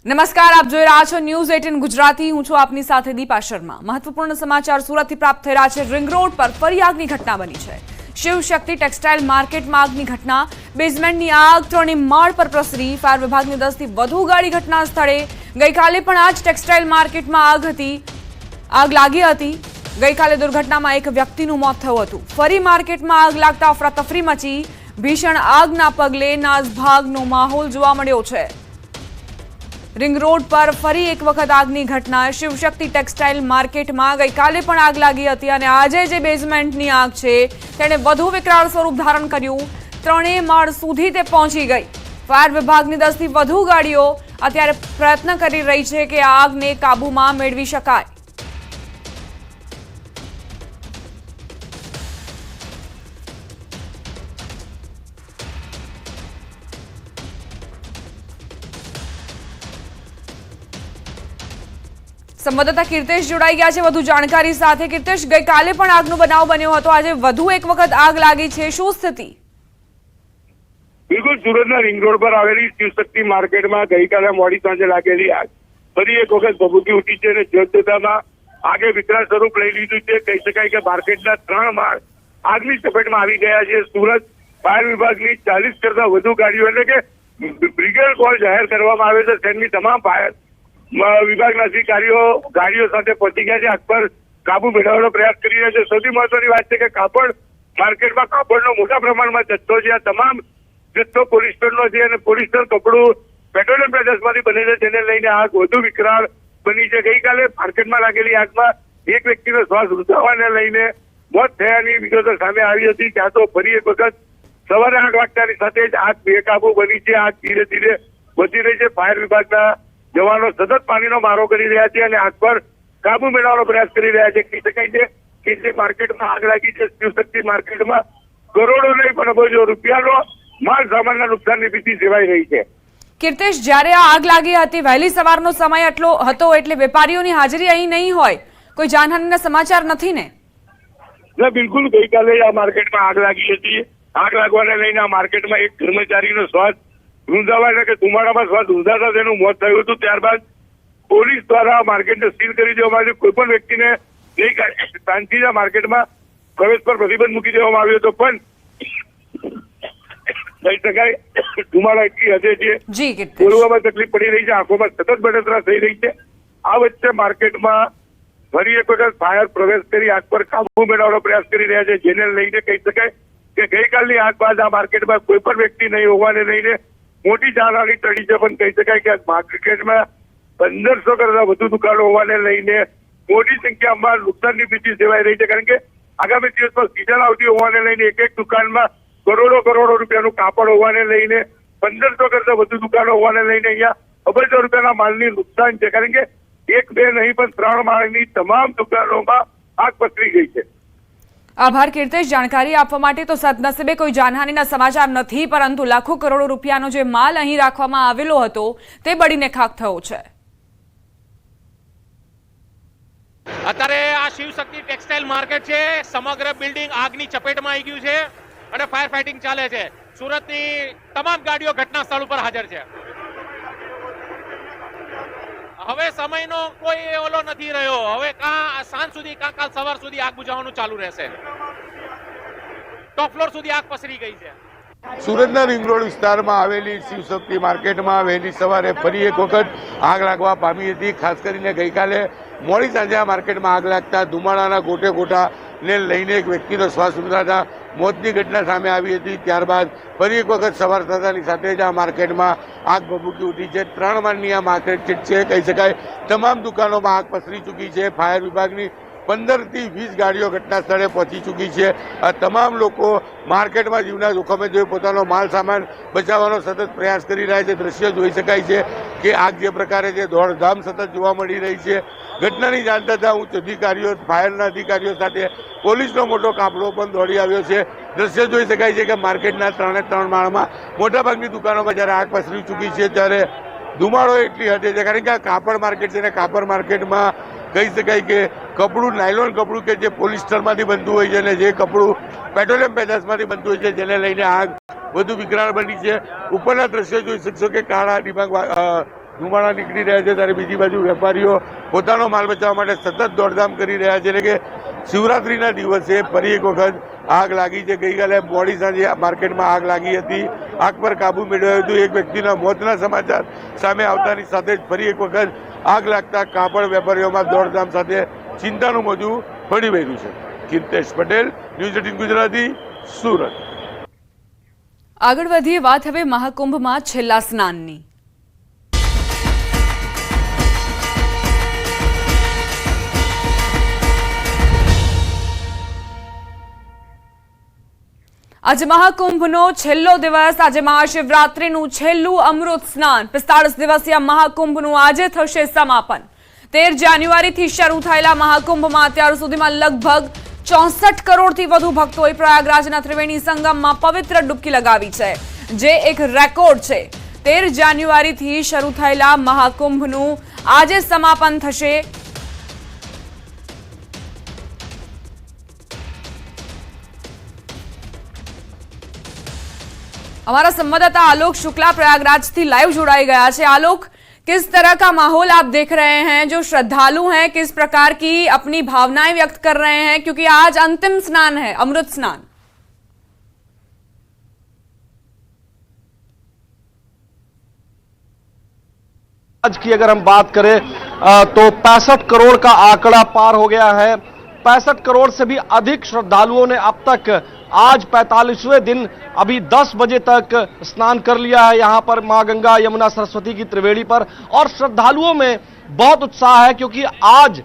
નમસ્કાર, આપ જોઈ રહ્યા છો ન્યૂઝ 18 ગુજરાતી। હું છું આપની સાથે દીપા શર્મા। મહત્વપૂર્ણ સમાચાર સુરતથી પ્રાપ્ત થઈ રહ્યા છે। રિંગ રોડ પર ફરી આગની ઘટના બની છે। શિવશક્તિ ટેક્સટાઇલ માર્કેટમાં આગની ઘટના। બેઝમેન્ટની આગ 3 માળ પર પ્રસરી। ફાયર વિભાગની 10 થી વધુ ગાડી ઘટના સ્થળે। ગઈકાલે પણ આ જ ટેક્સટાઇલ માર્કેટમાં આગ લાગી હતી। ગઈકાલે દુર્ઘટનામાં એક વ્યક્તિનું મોત થયું હતું। ફરી માર્કેટમાં આગ લાગતા અફરાતફરી મચી। ભીષણ આગના પગલે નાસભાગનો માહોલ જોવા મળ્યો છે। रिंग रोड पर फरी एक वखत આગની ઘટના। શિવશક્તિ ટેક્સટાઇલ માર્કેટમાં ગઈકાલે પણ આગ લાગી હતી અને આજે જે બેઝમેન્ટની આગ છે તેણે વધુ વિકરાળ સ્વરૂપ ધારણ કર્યું। 3 માળ સુધી તે પહોંચી ગઈ। ફાયર વિભાગની 10 થી વધુ ગાડીઓ અત્યારે પ્રયત્ન કરી રહી છે કે આ આગને કાબૂમાં મેળવી શકાય। સંવાદદાતા કીર્તેશ જોડાઈ ગયા છે વધુ જાણકારી સાથે। કીર્તેશ, ગઈકાલે પણ આગનો બનાવ બન્યો હતો, આજે વધુ એક વખત આગ લાગી છે, શું સ્થિતિ? બિલકુલ, સુરતના રિંગ રોડ પર આવેલી શિવશક્તિ માર્કેટમાં ગઈકાલે મોડી સાંજે લાગેલી આગ ફરી એક વખત ભભૂકી ઉઠી છે અને જોતજોતામાં આગે વિકરાળ સ્વરૂપ લઈ લીધું છે। કહી શકાય કે માર્કેટના 3 માળ આગની ચપેટમાં આવી ગયા છે। સુરત ફાયર વિભાગની 40 કરતા વધુ ગાડીઓ એટલે કે બ્રિગેડ કોલ જાહેર કરવામાં આવે છે। શહેરની તમામ ફાયર વિભાગના અધિકારીઓ ગાડીઓ સાથે પહોંચી ગયા છે। આગ પર કાબુ મેળવવાનો પ્રયાસ કરી રહ્યા છે। સૌથી મહત્વની વાત છે કે કાપડ માર્કેટમાં કાપડનો મોટા પ્રમાણમાં જથ્થો છે। આ તમામ જથ્થો પોલિસ્ટરનો છે અને પોલિસ્ટર કપડું પેટ્રોલિયમ પેદાશમાંથી બને છે, જેને લઈને આગ વધુ વિકરાળ બની છે। ગઈકાલે માર્કેટમાં લાગેલી આગમાં એક વ્યક્તિનો શ્વાસ રૂંધાવાને લઈને મોત થયાની વિગતો સામે આવી હતી। ત્યાં તો ફરી એક વખત સવારે 8 વાગ્યાની સાથે જ આગ બેકાબુ બની છે। આગ ધીરે ધીરે વધી રહી છે। ફાયર વિભાગના જવાનો સતત પાણીનો મારો કરી રહ્યા છે અને આગ પર કાબુ મેળવવાનો પ્રયાસ કરી રહ્યા છે। કહી શકાય છે કે જે માર્કેટમાં આગ લાગી છે શિવશક્તિ માર્કેટમાં કરોડો નહીં પણ અબજો રૂપિયાનો માલ સામાનના નુકસાનની ભીતિ સેવાઈ રહી છે। કીર્તેશ, જ્યારે આ આગ લાગી હતી વહેલી સવારનો સમય એટલો હતો એટલે વેપારીઓની હાજરી અહીં નહીં હોય, કોઈ જાનહાનિના સમાચાર નથી ને? બિલકુલ, ગઈકાલે આ માર્કેટમાં આગ લાગી હતી। આગ લાગવાને લઈને આ માર્કેટમાં એક કર્મચારીનો શ્વાસ રૂંધાવા એટલે કે ધુમાડામાં શ્વાસ રૂંધાતા તેનું મોત થયું હતું। ત્યારબાદ પોલીસ દ્વારા માર્કેટને સીલ કરી દેવામાં આવ્યું। કોઈ પણ વ્યક્તિને શાંતિથી માર્કેટમાં પ્રવેશ પર પ્રતિબંધ મૂકી દેવામાં આવ્યો હતો, પણ કહી શકાય ધુમાડા એટલી હદે છે, બોલવામાં તકલીફ પડી રહી છે, આંખોમાં સતત બળતરા થઈ રહી છે। આ વચ્ચે માર્કેટમાં ફરી એક વખત ફાયર પ્રવેશ કરી આગ પર કાબુ મેળવવાનો પ્રયાસ કરી રહ્યા છે, જેને લઈને કહી શકાય કે ગઈકાલની આગ બાદ આ માર્કેટમાં કોઈ પણ વ્યક્તિ નહીં હોવાને લઈને મોટી જાનહાની ટળી છે। પણ કહી શકાય કે માર્કેટમાં 1500 કરતા વધુ દુકાનો હોવાને લઈને મોટી સંખ્યામાં નુકસાનની ભીતિ સેવાઈ રહી છે, કારણ કે આગામી દિવસમાં સીઝન આવતી હોવાને લઈને એક દુકાનમાં કરોડો રૂપિયાનું કાપડ હોવાને લઈને 1500 કરતા વધુ દુકાનો હોવાને લઈને અહીંયા અબજો રૂપિયાના માલની નુકસાન છે, કારણ કે 1 2 નહીં પણ 3 માળની તમામ દુકાનોમાં આગ પસરી ગઈ છે। આભાર કીર્તેશ, જાણકારી આપવા માટે। તો સદનસીબે કોઈ જાનહાનિના સમાચાર નથી, પરંતુ લાખો કરોડો રૂપિયાનો જે માલ અહીં રાખવામાં આવેલો હતો તે બળીને ખાખ થયો છે। અત્યારે આ શિવશક્તિ ટેક્સટાઇલ માર્કેટ છે, સમગ્ર બિલ્ડિંગ આગની ચપેટમાં આવી ગયું છે અને ફાયર ફાઇટિંગ ચાલે છે। સુરતની તમામ ગાડીઓ ઘટના સ્થળ ઉપર હાજર છે। હવે સમયનો કોઈ ઓલો નથી રહ્યો। હવે સાંજ સુધી કાલ સવાર સુધી આગ બુઝાવવાનું ચાલુ રહેશે। ટોપ ફ્લોર સુધી આગ પસરી ગઈ છે। સુરતના રિંગ રોડ વિસ્તારમાં આવેલી શિવશક્તિ માર્કેટમાં વહેલી સવારે ફરી એક વખત આગ લાગવા પામી હતી। ખાસ કરીને ગઈકાલે મોડી સાંજે આ માર્કેટમાં આગ લાગતા ધુમાડાના ગોટેને લઈને એક વ્યક્તિનો શ્વાસ રૂંધાતા મોતની ઘટના સામે આવી હતી। ત્યારબાદ ફરી એક વખત સવાર થતાની સાથે જ આ માર્કેટમાં આગ ભભૂકી ઉઠી છે। 3 માળની આ માર્કેટ છે, કહી શકાય તમામ દુકાનોમાં આગ પસરી ચૂકી છે। ફાયર વિભાગની 15 થી 20 ગાડીઓ ઘટના સ્થળે પહોંચી ચૂકી છે। આ તમામ લોકો માર્કેટમાં જીવના જોખમે જોઈ પોતાનો માલ સામાન બચાવવાનો સતત પ્રયાસ કરી રહ્યા છે। દ્રશ્ય જોઈ શકાય છે કે આગ જે પ્રકારે છે દોડધામ સતત જોવા મળી રહી છે। ઘટનાની જાણ થતાં ઉચ્ચ અધિકારીઓ, ફાયરના અધિકારીઓ સાથે પોલીસનો મોટો કાફલો પણ દોડી આવ્યો છે। દ્રશ્ય જોઈ શકાય છે કે માર્કેટના 3 માળમાં મોટાભાગની દુકાનોમાં જ્યારે આગ પસરી ચૂકી છે ત્યારે ધુમાડો એટલી હદે છે, કારણ કે આ કાપડ માર્કેટ છે અને કાપડ માર્કેટમાં કહી શકાય કે કપડું, નાયલોન કપડું કે જે પોલિસ્ટરમાંથી બનતું હોય છે અને જે કપડું પેટ્રોલિયમ પેદાશમાંથી બનતું હોય છે, જેને લઈને આગ વધુ વિકરાળ બની છે। ઉપરના દ્રશ્યો જોઈ શકશો કે કાળા ડિબાંગ ધુમાડા નીકળી રહ્યા છે, ત્યારે બીજી બાજુ વેપારીઓ પોતાનો માલ બચાવવા માટે સતત દોડધામ કરી રહ્યા છે. એટલે કે શિવરાત્રીના દિવસે ફરી એક વખત આગ લાગી છે. ગઈકાલે મોડી સાંજે માર્કેટમાં આગ લાગી હતી. આગ પર કાબુ મેળવ્યો હતો. એક વ્યક્તિના મોતના સમાચાર સામે આવતાની સાથે જ ફરી એક વખત આગ લાગતા કાપડ વેપારીઓમાં દોડધામ સાથે ચિંતાનું મોજું ફરી વળ્યું છે. કીર્તેશ પટેલ, ન્યૂઝ 18 ગુજરાતી, સુરત. આગળ વધીએ, વાત હવે મહાકુંભમાં છેલ્લા સ્નાનની. આજે મહાકુંભનો છેલ્લો દિવસ, આજે મહાશિવરાત્રીનું છેલ્લું અમૃત સ્નાન. 45 દિવસીય મહાકુંભનું આજે થશે સમાપન. 13 જાન્યુઆરીથી શરૂ થયેલા મહાકુંભમાં અત્યાર સુધીમાં લગભગ 64 કરોડથી વધુ ભક્તોએ પ્રયાગરાજના ત્રિવેણી સંગમમાં પવિત્ર ડૂબકી લગાવી છે, જે એક રેકોર્ડ છે. 13 જાન્યુઆરીથી શરૂ થયેલા મહાકુંભનું આજે સમાપન થશે. हमारा संवाददाता आलोक शुक्ला प्रयागराज थी लाइव जुड़ाई गया है. आलोक, किस तरह का माहौल आप देख रहे हैं? जो श्रद्धालु हैं किस प्रकार की अपनी भावनाएं व्यक्त कर रहे हैं, क्योंकि आज अंतिम स्नान है, अमृत स्नान. आज की अगर हम बात करें तो 65 करोड़ का आंकड़ा पार हो गया है. 65 करोड़ से भी अधिक श्रद्धालुओं ने अब तक आज 45वें दिन अभी 10 बजे तक स्नान कर लिया है यहां पर मां गंगा यमुना सरस्वती की त्रिवेणी पर. और श्रद्धालुओं में बहुत उत्साह है क्योंकि आज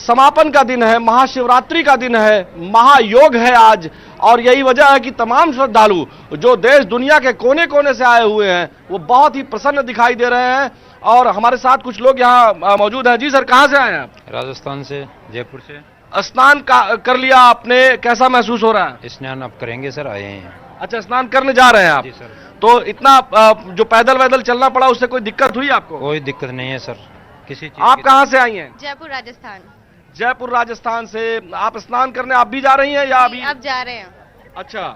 समापन का दिन है, महाशिवरात्रि का दिन है, महायोग है आज. और यही वजह है कि तमाम श्रद्धालु जो देश दुनिया के कोने कोने से आए हुए हैं वो बहुत ही प्रसन्न दिखाई दे रहे हैं. और हमारे साथ कुछ लोग यहाँ मौजूद हैं. जी सर, कहाँ से आए हैं आप? राजस्थान से, जयपुर से. स्नान कर लिया आपने, कैसा महसूस हो रहा है? स्नान अब करेंगे सर, आए हैं. अच्छा, स्नान करने जा रहे हैं आप? जी सर. तो इतना जो पैदल वैदल चलना पड़ा उससे कोई दिक्कत हुई आपको? कोई दिक्कत नहीं है सर, किसी चीज आप कहाँ से आई हैं? जयपुर राजस्थान. जयपुर राजस्थान से. आप स्नान करने आप भी जा रही हैं या अभी? अब जा रहे हैं. अच्छा,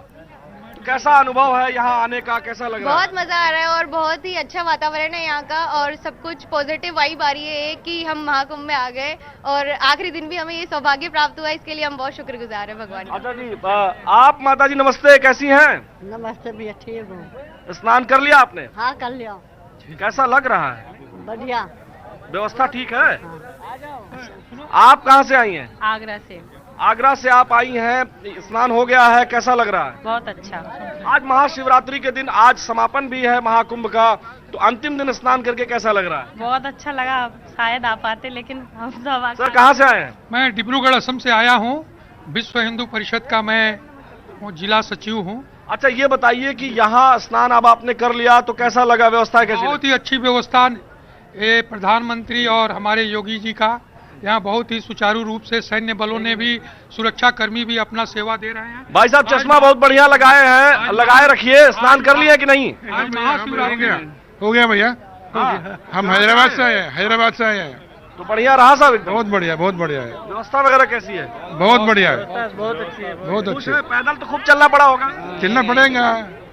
तो कैसा अनुभव है यहाँ आने का, कैसा लग रहा है? बहुत मजा आ रहा है और बहुत ही अच्छा वातावरण है यहाँ का और सब कुछ पॉजिटिव वाइब आ रही है कि हम महाकुंभ में आ गए और आखिरी दिन भी हमें ये सौभाग्य प्राप्त हुआ, इसके लिए हम बहुत शुक्रगुजार हैं भगवान का. अच्छा जी, आप माता जी नमस्ते, कैसी हैं? नमस्ते भैया, ठीक हूँ. स्नान कर लिया आपने? हाँ, कर लिया. कैसा लग रहा है? बढ़िया. व्यवस्था ठीक है? आप कहाँ से आई हैं? आगरा से. आगरा से आप आई हैं, स्नान हो गया है, कैसा लग रहा है? बहुत अच्छा. आज महाशिवरात्रि के दिन, आज समापन भी है महाकुंभ का, तो अंतिम दिन स्नान करके कैसा लग रहा है? बहुत अच्छा लगा. शायद आ पाते लेकिन हम सब. सर, कहाँ से आए हैं? मैं डिब्रूगढ़ असम से आया हूँ. विश्व हिंदू परिषद का मैं जिला सचिव हूँ. अच्छा, ये बताइए कि यहाँ स्नान अब आपने कर लिया तो कैसा लगा, व्यवस्था कैसी? बहुत ही अच्छी व्यवस्था ये प्रधानमंत्री और हमारे योगी जी का यहाँ बहुत ही सुचारू रूप से, सैन्य बलों ने भी, सुरक्षा कर्मी भी अपना सेवा दे रहे हैं. भाई साहब, चश्मा बहुत बढ़िया लगाए हैं, लगाए रखिए. स्नान कर लिए कि नहीं? आज महाशिवरात्रि हो गया भैया. हम हैदराबाद से आए हैं, हैदराबाद से आए हैं. तो बढ़िया रहा साहब? बहुत बढ़िया, बहुत बढ़िया है. व्यवस्था वगैरह कैसी है? बहुत बढ़िया है, बहुत अच्छी है. बहुत कुछ अच्छी. है, पैदल तो खूब चलना पड़ा होगा? चलना पड़ेगा,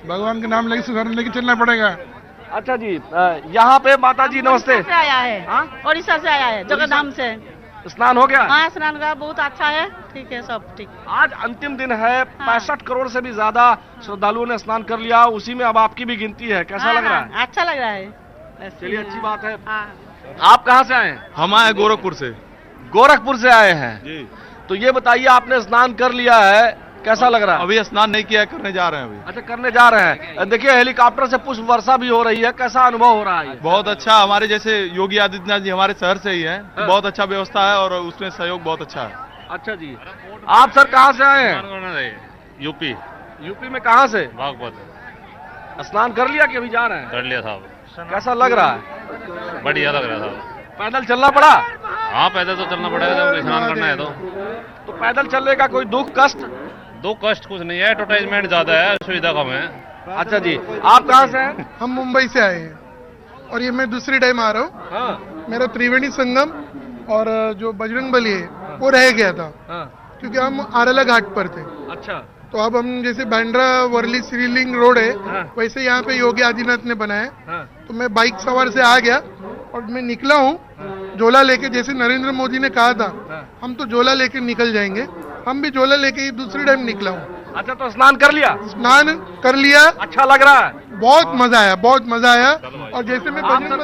भगवान के नाम लेके चलना पड़ेगा. अच्छा जी, यहाँ पे माता जी नमस्ते. से आया है. उड़ीसा से आया है, जगन्नाथ से. स्नान हो गया? हाँ, स्नान का बहुत अच्छा है. ठीक है, सब ठीक. आज अंतिम दिन है. 65 करोड़ से भी ज्यादा श्रद्धालुओं ने स्नान कर लिया, उसी में अब आपकी भी गिनती है. कैसा लग रहा है? अच्छा लग रहा है. चलिए, अच्छी बात है. हाँ. आप कहाँ से आए हैं? हम आए गोरखपुर से. गोरखपुर से आए हैं जी. तो ये बताइए, आपने स्नान कर लिया है, कैसा लग रहा है? अभी स्नान नहीं किया है, करने जा रहे हैं अभी. अच्छा, करने जा रहे हैं. देखिए, हेलीकॉप्टर से पुष्प वर्षा भी हो रही है, कैसा अनुभव हो रहा है? बहुत अच्छा. हमारे जैसे योगी आदित्यनाथ जी हमारे शहर से ही हैं, तो बहुत अच्छा व्यवस्था है और उसमें सहयोग बहुत अच्छा है. अच्छा जी, आप सर कहाँ से आए हैं? यूपी. यूपी में कहाँ से? भागवत. स्नान कर लिया कि अभी जा रहे हैं? कर लिया साहब. कैसा लग रहा है? बढ़िया लग रहा था. पैदल चलना पड़ा? हाँ, पैदल तो चलना पड़ेगा जब स्नान करना है तो पैदल चलने का कोई दुख कष्ट? दो कष्ट कुछ नहीं है, एडवर्टाइजमेंट ज्यादा है, सुविधा कम है. अच्छा जी, आप कहाँ से हैं? हम मुंबई से आए हैं और ये मैं दूसरी टाइम आ रहा हूँ. हाँ. मेरा त्रिवेणी संगम और जो बजरंग बली है वो रह गया था. हाँ. क्योंकि हम आरला घाट पर थे. अच्छा. तो अब हम जैसे बांद्रा वर्ली श्रीलिंग रोड है, हाँ. वैसे यहाँ पे योगी आदित्यनाथ ने बनाया. हाँ. तो मैं बाइक सवार से आ गया और मैं निकला हूँ झोला लेके, जैसे नरेंद्र मोदी ने कहा था हम तो झोला लेके निकल जाएंगे, हम भी झोला लेके ही दूसरी टाइम निकला हूँ। अच्छा, तो स्नान कर लिया? स्नान कर लिया। अच्छा लग रहा है? बहुत मजा आया, बहुत मजा आया। और जैसे मैं आप सर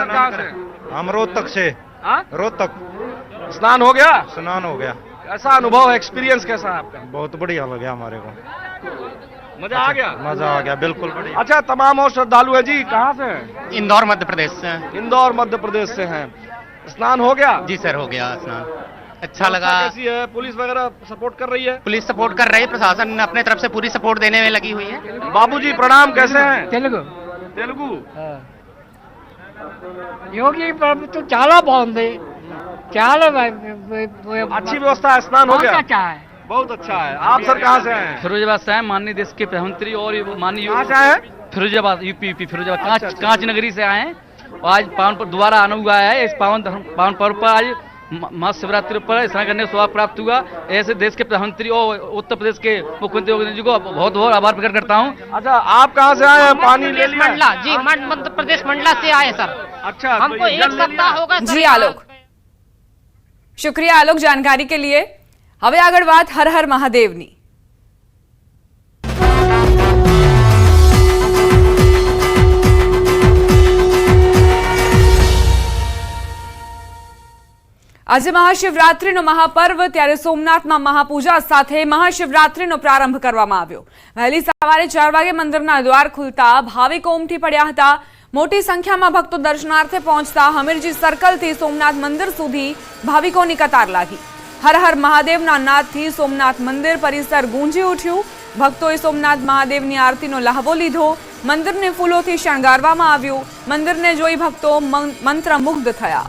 कहाँ से? हम रोहतक से। रोहतक। स्नान हो गया? स्नान हो गया। कैसा अनुभव, एक्सपीरियंस कैसा है आपका? बहुत बढ़िया लगा हमारे को। मजा आ गया? मजा आ गया, बिल्कुल बढ़िया। अच्छा, तमाम और श्रद्धालु है जी, कहाँ से हैं? इंदौर मध्य प्रदेश से। इंदौर मध्य प्रदेश से हैं। स्नान हो गया? जी सर, हो गया स्नान। अच्छा लगा। कैसी है? पुलिस वगैरह सपोर्ट कर रही है? पुलिस सपोर्ट कर रही है, प्रशासन अपने तरफ से पूरी सपोर्ट देने में लगी हुई है। बाबूजी प्रणाम, कैसे हैं? తెలుగు तेलुगु। యోగి ప్రభుత్వం చాలా బాగుంది, చాలా अच्छी व्यवस्था है, स्नान हो गया? अच्छा है। बहुत अच्छा है। आप सर कहाँ से हैं? फिरोजाबाद से हैं, माननीय देश के प्रधानमंत्री और माननीय कहाँ से आए हैं? फिरोजाबाद यूपी फिरोजाबाद कांच नगरी से आए हैं। और आज पावन पर दोबारा आना हुआ है। इस पावन पर्व पर आज महाशिवरात्रि पर स्नान करने का सौभाग्य प्राप्त हुआ। ऐसे देश के प्रधानमंत्री और उत्तर प्रदेश के मुख्यमंत्री योगी जी को बहुत बहुत आभार प्रकट करता हूँ। अच्छा, आप कहाँ से आए हैं? पानी ले लिया? मंडला जी, मध्य प्रदेश मंडला से आए सर। अच्छा, हमको एक सप्ताह होगा जी आलोक, शुक्रिया आलोक जानकारी के लिए। હવે આગળ વાત હર હર મહાદેવની। આજે મહાશિવરાત્રીનો મહાપર્વ, ત્યારે સોમનાથમાં મહાપૂજા સાથે મહાશિવરાત્રીનો પ્રારંભ કરવામાં આવ્યો। વહેલી સવારે 4 વાગે મંદિરના દ્વાર ખુલતા ભાવિકો ઉમટી પડ્યા હતા। મોટી સંખ્યામાં ભક્તો દર્શનાર્થે પહોંચતા હમીરજી સર્કલથી સોમનાથ મંદિર સુધી ભાવિકોની કતાર લાગી। હર હર મહાદેવના નાદથી સોમનાથ મંદિર પરિસર ગૂંજી ઉઠ્યું। ભક્તોએ સોમનાથ મહાદેવની આરતીનો લહાવો લીધો। મંદિરને ફૂલોથી શણગારવામાં આવ્યું। મંદિરને જોઈ ભક્તો મંત્રમુગ્ધ થયા।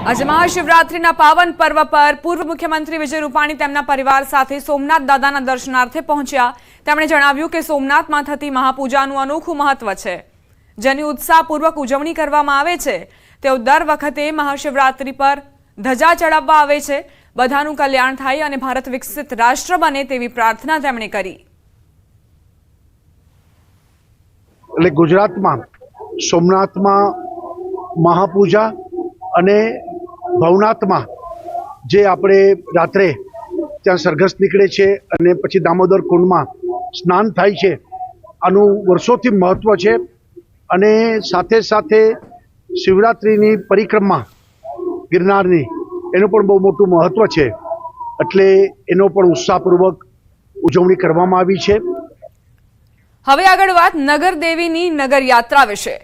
આજે મહાશિવરાત્રીના પાવન પર્વ પર પૂર્વ મુખ્યમંત્રી વિજય રૂપાણી તેમના પરિવાર સાથે સોમનાથ દાદાના દર્શનાર્થે પહોંચ્યા। તેમણે જણાવ્યું કે સોમનાથમાં થતી મહાપૂજાનું અનોખું મહત્વ છે, જેની ઉત્સાહપૂર્વક ઉજવણી કરવામાં આવે છે। તેઓ દર વખતે મહાશિવરાત્રી પર ધજા ચડાવવા આવે છે। બધાનું કલ્યાણ થાય અને ભારત વિકસિત રાષ્ટ્ર બને તેવી પ્રાર્થના તેમણે કરી। એટલે ગુજરાતમાં સોમનાથમાં મહાપૂજા અને ભવનાથમાં જે આપણે રાત્રે ત્યાં સરઘસ નીકળે છે અને પછી દામોદર કુંડમાં સ્નાન થાય છે, આનું વર્ષોથી મહત્વ છે। અને સાથે સાથે શિવરાત્રિની પરિક્રમા ગિરનારની એનું પણ બહુ મોટું મહત્વ છે, એટલે એનો પણ ઉત્સાહપૂર્વક ઉજવણી કરવામાં આવી છે। હવે આગળ વાત નગર દેવીની નગર યાત્રા વિશે।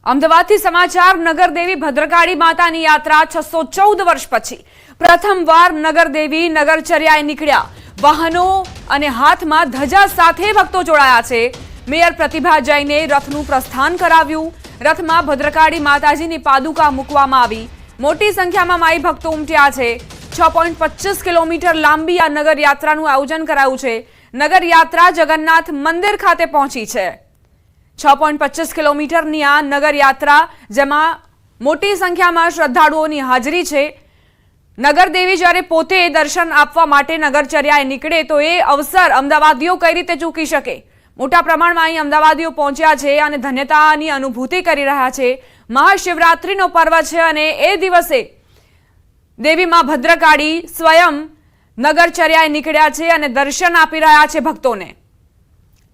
અમદાવાદથી સમાચાર। નગરદેવી ભદ્રકાળી માતાની યાત્રા 614 વર્ષ પછી પ્રથમવાર નગરદેવી નગરચર્યાએ નીકળ્યા। વાહનો અને હાથમાં ધજા સાથે ભક્તો જોડાયા છે। મેયર પ્રતિભા જૈને રથનું પ્રસ્થાન કરાવ્યું। રથમાં ભદ્રકાળી માતાજીની પાદુકા મૂકવામાં આવી। મોટી સંખ્યામાં માઈ ભક્તો ઉમટ્યા છે। 6.25 કિલોમીટર લાંબી આ નગર યાત્રાનું આયોજન કરાયું છે। નગર યાત્રા જગન્નાથ મંદિર ખાતે પહોંચી છે। 6.25 કિલોમીટરની આ નગર યાત્રા, જેમાં મોટી સંખ્યામાં શ્રદ્ધાળુઓની હાજરી છે। નગરદેવી જ્યારે પોતે દર્શન આપવા માટે નગરચર્યાએ નીકળે તો એ અવસર અમદાવાદીઓ કઈ રીતે ચૂકી શકે? મોટા પ્રમાણમાં અહીં અમદાવાદીઓ પહોંચ્યા છે અને ધન્યતાની અનુભૂતિ કરી રહ્યા છે। મહાશિવરાત્રીનો પર્વ છે અને એ દિવસે દેવી માં ભદ્રકાળી સ્વયં નગરચર્યાએ નીકળ્યા છે અને દર્શન આપી રહ્યા છે ભક્તોને।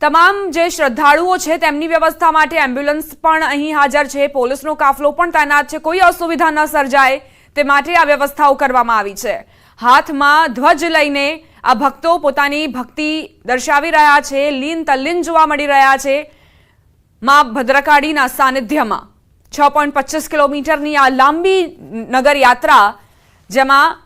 તમામ જે શ્રદ્ધાળુઓ છે તેમની વ્યવસ્થા માટે એમ્બ્યુલન્સ પણ અહીં હાજર છે। પોલીસનો કાફલો પણ તૈનાત છે। કોઈ અસુવિધા ન સર્જાય તે માટે આ વ્યવસ્થાઓ કરવામાં આવી છે। હાથમાં ધ્વજ લઈને આ ભક્તો પોતાની ભક્તિ દર્શાવી રહ્યા છે। લીન તલ્લીન જોવા મળી રહ્યા છે માં ભદ્રકાળીના સાનિધ્યમાં। 6.25 કિલોમીટરની આ લાંબી નગર યાત્રા, જેમાં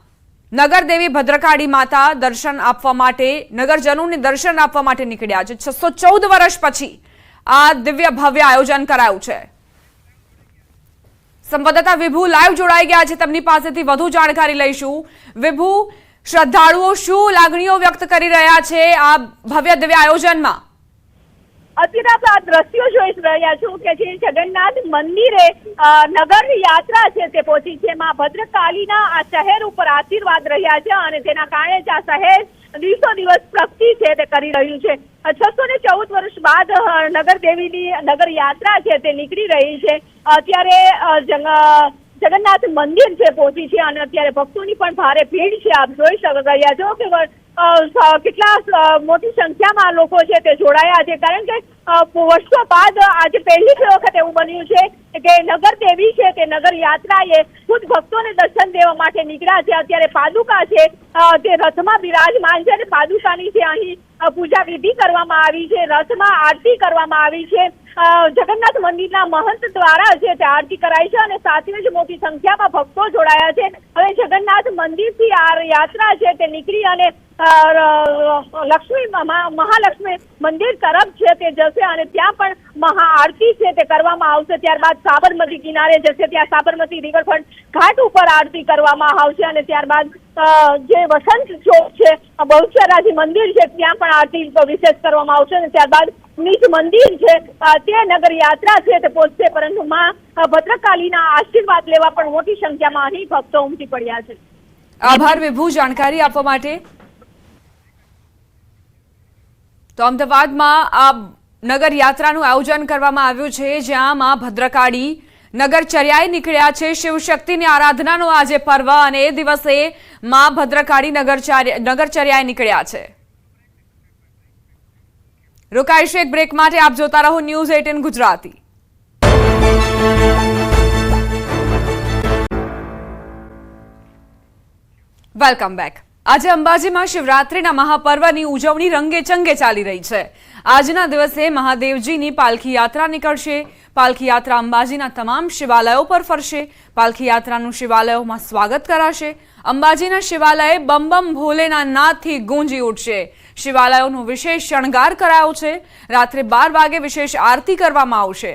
નગરદેવી ભદ્રકાળી માતા દર્શન આપવા માટે, નગરજનોને દર્શન આપવા માટે નીકળ્યા છે। 614 વર્ષ પછી આ દિવ્ય ભવ્ય આયોજન કરાયું છે। સંવાદદાતા વિભુ લાઈવ જોડાઈ ગયા છે, તેમની પાસેથી વધુ જાણકારી લઈશું। વિભુ, શ્રદ્ધાળુઓ શું લાગણીઓ વ્યક્ત કરી રહ્યા છે આ ભવ્ય દિવ્ય આયોજનમાં? અત્યારે આપણે આ દ્રશ્યો જોઈ રહ્યા છો કે જે જગન્નાથ મંદિરે નગર યાત્રા છે તે પહોંચી છે. માં ભદ્રકાલીના આ શહેર ઉપર આશીર્વાદ રહ્યા છે અને તેના કારણે જ આ શહેર દિવસો દિવસ પ્રગતિ છે તે કરી રહ્યું છે. 614 વર્ષ બાદ નગર દેવીની નગર યાત્રા છે તે નીકળી રહી છે. અત્યારે જગન્નાથ મંદિર છે પહોંચી છે અને અત્યારે ભક્તોની પણ ભારે ભીડ છે. આપ જોઈ રહ્યા છો કે કેટલા મોટી સંખ્યામાં લોકો છે તે જોડાયા છે, કારણ કે વર્ષો બાદ આજે પહેલી વખત એવું બન્યું છે કે નગર દેવી છે તે નગર યાત્રાએ ખુદ ભક્તોને દર્શન દેવા માટે નીકળ્યા છે. અત્યારે પાદુકા છે તે રથમાં બિરાજમાન છે અને પાદુકાની છે અહીં પૂજા વિધિ કરવામાં આવી છે, રથમાં આરતી કરવામાં આવી છે. જગન્નાથ મંદિરના મહંત દ્વારા છે તે આરતી કરાઈ છે અને સાથે જ મોટી સંખ્યામાં ભક્તો જોડાયા છે. હવે જગન્નાથ મંદિરથી આ યાત્રા છે તે નીકળી અને મહાલક્ષ્મી મંદિર તરફ છે તે જશે અને ત્યાં પણ મહાઆરતી છે તે કરવામાં આવશે. ત્યારબાદ સાબરમતી કિનારે જશે, ત્યાં સાબરમતી રિવરફ્રન્ટ ઘાટ ઉપર આરતી કરવામાં આવશે અને ત્યારબાદ જે વસંત ચોક છે બહુચરાજી મંદિર છે ત્યાં પણ આરતી વિશેષ કરવામાં આવશે અને ત્યારબાદ નિજ મંદિર છે તે નગર યાત્રા છે તે પહોંચશે. પરંતુ માં ભદ્રકાલીના આશીર્વાદ લેવા પણ મોટી સંખ્યામાં અહીં ભક્તો ઉમટી પડ્યા છે. આભાર વિભુ જાણકારી આપવા માટે. તો અમદાવાદમાં આ નગર યાત્રાનું આયોજન કરવામાં આવ્યું છે, જ્યાં માં ભદ્રકાળી નગરચર્યાએ નીકળ્યા છે. શિવશક્તિની આરાધનાનો આજે પર્વ અને એ દિવસે માં ભદ્રકાળી નગરચર્યાએ નીકળ્યા છે. રોકાઈશું એક બ્રેક માટે. આપ જોતા રહો ન્યૂઝ 18 ગુજરાતી. Welcome back. આજે અંબાજીમાં શિવરાત્રીના મહાપર્વની ઉજવણી રંગેચંગે ચાલી રહી છે. આજના દિવસે મહાદેવજીની પાલખી યાત્રા નીકળશે. પાલખી યાત્રા અંબાજીના તમામ શિવાલયો પર ફરશે. પાલખી યાત્રાનું શિવાલયોમાં સ્વાગત કરાશે. અંબાજીના શિવાલય બમ બમ ભોલેના નાદથી ગુંજી ઉઠશે. શિવાલયોનો વિશેષ શણગાર કરાયો છે. રાત્રે 12 વાગે વિશેષ આરતી કરવામાં આવશે.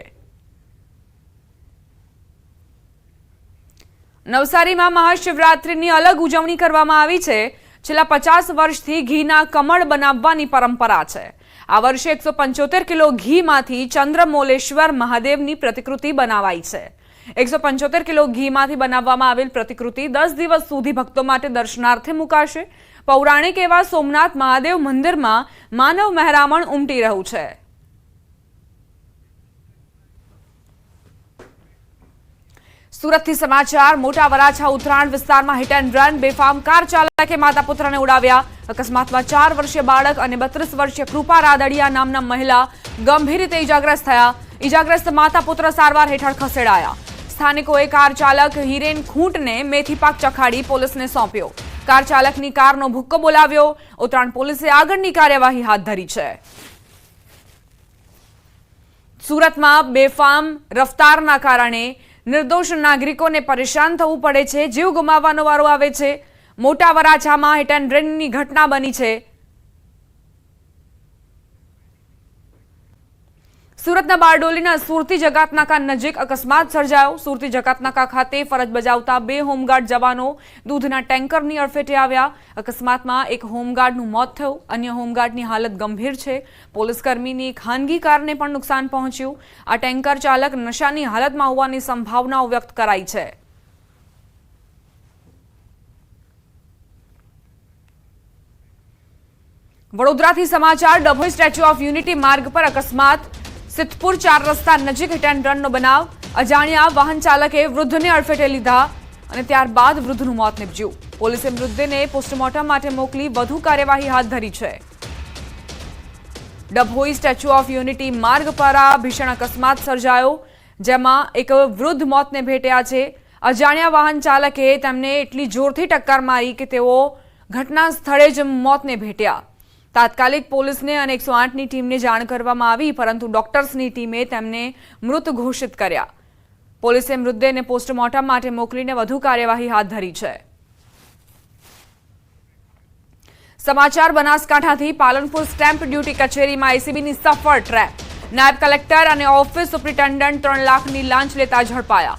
નવસારીમાં મહાશિવરાત્રીની અલગ ઉજવણી કરવામાં આવી છે. છેલ્લા 50 વર્ષથી ઘીના કમળ બનાવવાની પરંપરા છે. આ વર્ષે 175 કિલો ઘીમાંથી ચંદ્રમૌલેશ્વર મહાદેવની પ્રતિકૃતિ બનાવાઈ છે. 175 કિલો ઘીમાંથી બનાવવામાં આવેલ પ્રતિકૃતિ 10 દિવસ સુધી ભક્તો માટે દર્શનાર્થે મુકાશે. પૌરાણિક એવા સોમનાથ મહાદેવ મંદિરમાં માનવ મહેરામણ ઉમટી રહ્યું છે. સુરતથી સમાચાર. મોટા વરાછા ઉત્તરાયણ વિસ્તારમાં હિટ એન્ડ રન. બેફામ કાર ચાલકે માતા પુત્રને ઉડાવ્યા. અકસ્માતમાં 4 વર્ષીય બાળક અને 32 વર્ષીય કૃપા રાદડિયા નામના મહિલા ગંભીર રીતે ઇજાગ્રસ્ત થયા. ઇજાગ્રસ્ત માતા પુત્ર સારવાર હેઠળ ખસેડાયા. સ્થાનિકોએ કાર ચાલક હિરેન ખૂંટને મેથી પાક ચખાડી પોલીસને સોંપ્યો. કાર ચાલકની કારનો ભુક્કો બોલાવ્યો. ઉત્તરાયણ પોલીસે આગળની કાર્યવાહી હાથ ધરી છે. સુરતમાં બેફામ રફતારના કારણે નિર્દોષ નાગરિકોને પરેશાન થવું પડે છે, જીવ ગુમાવવાનો વારો આવે છે. મોટા વરાછામાં હિટ એન્ડ રનની ઘટના બની છે. સુરતના બારડોલીના સુરતી જકાતનાકા નજીક અકસ્માત સર્જાયો. સુરતી જકાતનાકા ખાતે ફરજ બજાવતા 2 હોમગાર્ડ જવાનો દૂધના ટેન્કરની અડફેટે આવ્યા. અકસ્માતમાં એક હોમગાર્ડનું મોત થયું. અન્ય હોમગાર્ડની હાલત ગંભીર છે. પોલીસકર્મીની ખાનગી કારને પણ નુકસાન પહોંચ્યું. આ ટેન્કર ચાલક નશાની હાલતમાં હોવાની સંભાવનાઓ વ્યક્ત કરાઈ છે. વડોદરાથી સમાચાર. ડભોઈ સ્ટેચ્યુ ઓફ યુનિટી માર્ગ પર અકસ્માત. સિદ્ધપુર 4 રસ્તા નજીક હિટ એન્ડ રનનો બનાવ. અજાણ્યા વાહન ચાલકે વૃદ્ધને અડફેટે લીધા અને ત્યારબાદ વૃદ્ધનું મોત નીપજ્યું. પોલીસે મૃતદેહને પોસ્ટમોર્ટમ માટે મોકલી વધુ કાર્યવાહી હાથ ધરી છે. ડભોઈ સ્ટેચ્યુ ઓફ યુનિટી માર્ગ પર આ ભીષણ અકસ્માત સર્જાયો, જેમાં એક વૃદ્ધ મોતને ભેટ્યા છે. અજાણ્યા વાહન ચાલકે તેમને એટલી જોરથી ટક્કર મારી કે તેઓ ઘટના સ્થળે જ મોતને ભેટ્યા. તાત્કાલિક પોલીસને અને 108ની ટીમને જાણ કરવામાં આવી, પરંતુ ડોક્ટર્સની ટીમે તેમને મૃત ઘોષિત કર્યા. પોલીસે મૃતદેહને પોસ્ટમોર્ટમ માટે મોકલીને વધુ કાર્યવાહી હાથ ધરી છે. સમાચાર બનાસકાંઠાથી. પાલનપુર સ્ટેમ્પ ડ્યુટી કચેરીમાં એસીબીની સફળ ટ્રેપ. નાયબ કલેક્ટર અને ઓફિસ સુપ્રિન્ટેન્ડન્ટ 3 લાખની લાંચ લેતા ઝડપાયા.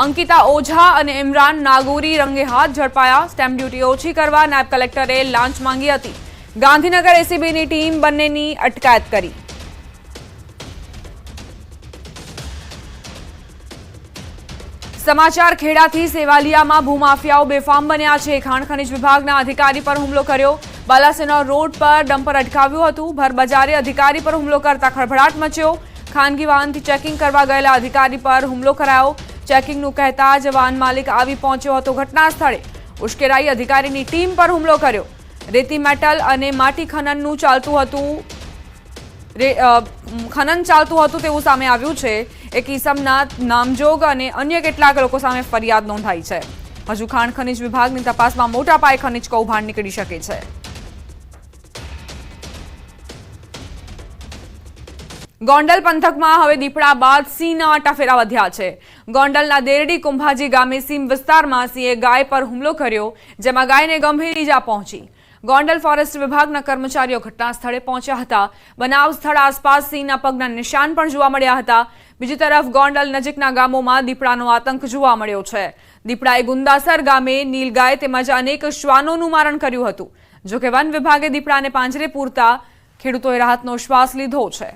અંકિતા ઓઝા અને ઇમરાન નાગોરી રંગે હાથ ઝડપાયા. સ્ટેમ્પ ડ્યુટી ઓછી કરવા નાયબ કલેક્ટરે લાંચ માંગી હતી. ગાંધીનગર એસીબીની ટીમ બંનેની અટકાયત કરી. સમાચાર ખેડાથી સેવાલિયામાં ભૂમાફિયાઓ બેફામ બન્યા છે। ખાણ ખનીજ વિભાગના અધિકારી પર હુમલો કર્યો। બાલાસિનોર રોડ પર ડમ્પર અટકાવ્યું હતું। ભરબજારે અધિકારી પર હુમલો કરતા ખળભળાટ મચ્યો। ખાનગી વાહનથી ચેકિંગ કરવા ગયેલા અધિકારી પર હુમલો કરાયો। ચેકિંગનું કહેતા જ વાહન માલિક આવી પહોંચ્યો હતો ઘટના સ્થળે। ઉશ્કેરાઈ અધિકારીની ટીમ પર હુમલો કર્યો। રેતી મેટલ અને માટી ખનનનું ચાલતું હતું તેવું સામે આવ્યું છે। એક ઈસમના નામજોગ અને અન્ય કેટલાક લોકો સામે ફરિયાદ નોંધાઈ છે। હજુ ખાણ ખનીજ વિભાગની તપાસમાં મોટા પાયે ખનીજ કૌભાંડ નીકળી શકે છે। ગોંડલ પંથકમાં હવે દીપડા બાદ સિંહના આટાફેરા વધ્યા છે। ગોંડલના દેરડી કુંભાજી ગામે સીમ વિસ્તારમાં સિંહે ગાય પર હુમલો કર્યો, જેમાં ગાયને ગંભીર ઈજા પહોંચી। ગોંડલ ફોરેસ્ટ વિભાગના કર્મચારીઓ ઘટના સ્થળે પહોંચ્યા હતા। બનાવ સ્થળ આસપાસ સિંહના પગના નિશાન પણ જોવા મળ્યા હતા। બીજી તરફ ગોંડલ નજીકના ગામોમાં દીપડાનો આતંક જોવા મળ્યો છે। દીપડાએ ગુંદાસર ગામે નીલગાય તેમજ અનેક શ્વાનોનું મારણ કર્યું હતું। જોકે વન વિભાગે દીપડાને પાંજરે પૂરતા ખેડૂતોએ રાહતનો શ્વાસ લીધો છે।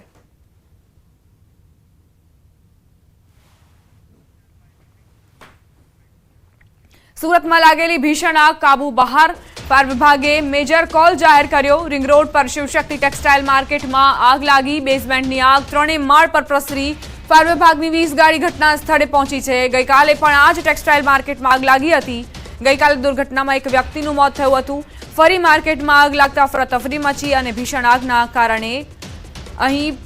સુરતમાં લાગેલી ભીષણ આગ કાબુ બહાર। ફાયર વિભાગે મેજર કોલ જાહેર કર્યો। રિંગ રોડ પર શિવશક્તિ ટેક્સટાઇલ માર્કેટમાં આગ લાગી। બેઝમેન્ટની આગ 3 માળ પર પ્રસરી। ફાયર વિભાગની 20 ગાડી ઘટના સ્થળે પહોંચી છે। ગઈકાલે પણ આ જ ટેક્સટાઇલ માર્કેટમાં આગ લાગી હતી। ગઈકાલે દુર્ઘટનામાં એક વ્યક્તિનું મોત થયું હતું। ફરી માર્કેટમાં આગ લાગતા અફરાતફરી મચી અને ભીષણ આગના કારણે અહીં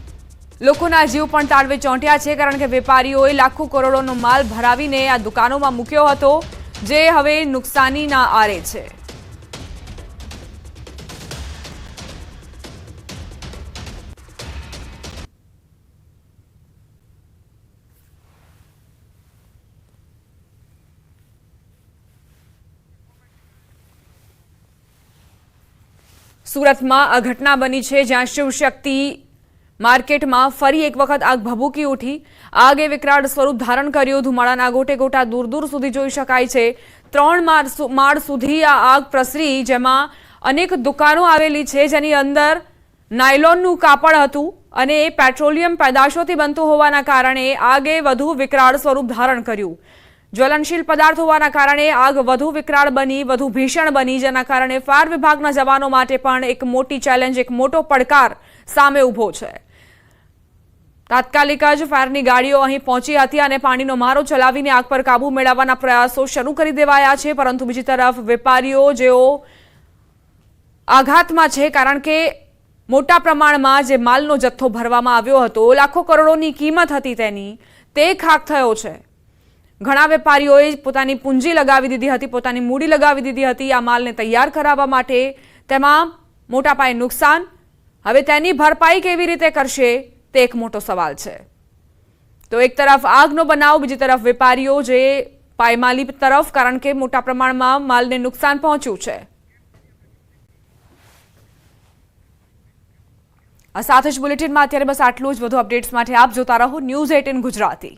લોકોના જીવ પણ તાળવે ચોંટ્યા છે, કારણ કે વેપારીઓએ લાખો કરોડોનો માલ ભરાવીને આ દુકાનોમાં મૂક્યો હતો, જે હવે નુકસાનીના આરે છે। સુરતમાં આ ઘટના બની છે, જ્યાં શિવશક્તિ માર્કેટમાં ફરી એક વખત આગ ભભૂકી ઉઠી। આગે વિકરાળ સ્વરૂપ ધારણ કર્યું। ધુમાડાના ગોટે ગોટા દૂર દૂર સુધી જોઈ શકાય છે। 3 માળ સુધી આ આગ પ્રસરી, જેમાં અનેક દુકાનો આવેલી છે, જેની અંદર નાયલોનનું કાપડ હતું અને પેટ્રોલિયમ પેદાશોથી બનતું હોવાના કારણે આગે વધુ વિકરાળ સ્વરૂપ ધારણ કર્યું। જ્વલનશીલ પદાર્થ હોવાના કારણે આગ વધુ વિકરાળ બની, વધુ ભીષણ બની, જેના કારણે ફાયર વિભાગના જવાનો માટે પણ એક મોટી ચેલેન્જ, એક મોટો પડકાર સામે ઊભો છે। તાત્કાલિક જ ફાયરની ગાડીઓ અહીં પહોંચી હતી અને પાણીનો મારો ચલાવીને આગ પર કાબુ મેળવવાના પ્રયાસો શરૂ કરી દેવાયા છે। પરંતુ બીજી તરફ વેપારીઓ જેઓ આઘાતમાં છે, કારણ કે મોટા પ્રમાણમાં જે માલનો જથ્થો ભરવામાં આવ્યો હતો, લાખો કરોડોની કિંમત હતી તેની, તે ખાક થયો છે। ઘણા વેપારીઓએ પોતાની પૂંજી લગાવી દીધી હતી, પોતાની મૂડી લગાવી દીધી હતી આ માલને તૈયાર કરાવવા માટે। તેમાં મોટા પાયે નુકસાન, હવે તેની ભરપાઈ કેવી રીતે કરશે તે એક મોટો સવાલ છે। તો એક તરફ આગનો બનાવ, બીજી તરફ વેપારીઓ જે પાયમાલી તરફ, કારણ કે મોટા પ્રમાણમાં માલને નુકસાન પહોંચ્યું છે। આ સાથે જ બુલેટિનમાં અત્યારે બસ આટલું જ। વધુ અપડેટ્સ માટે આપ જોતા રહો News 18 ગુજરાતી।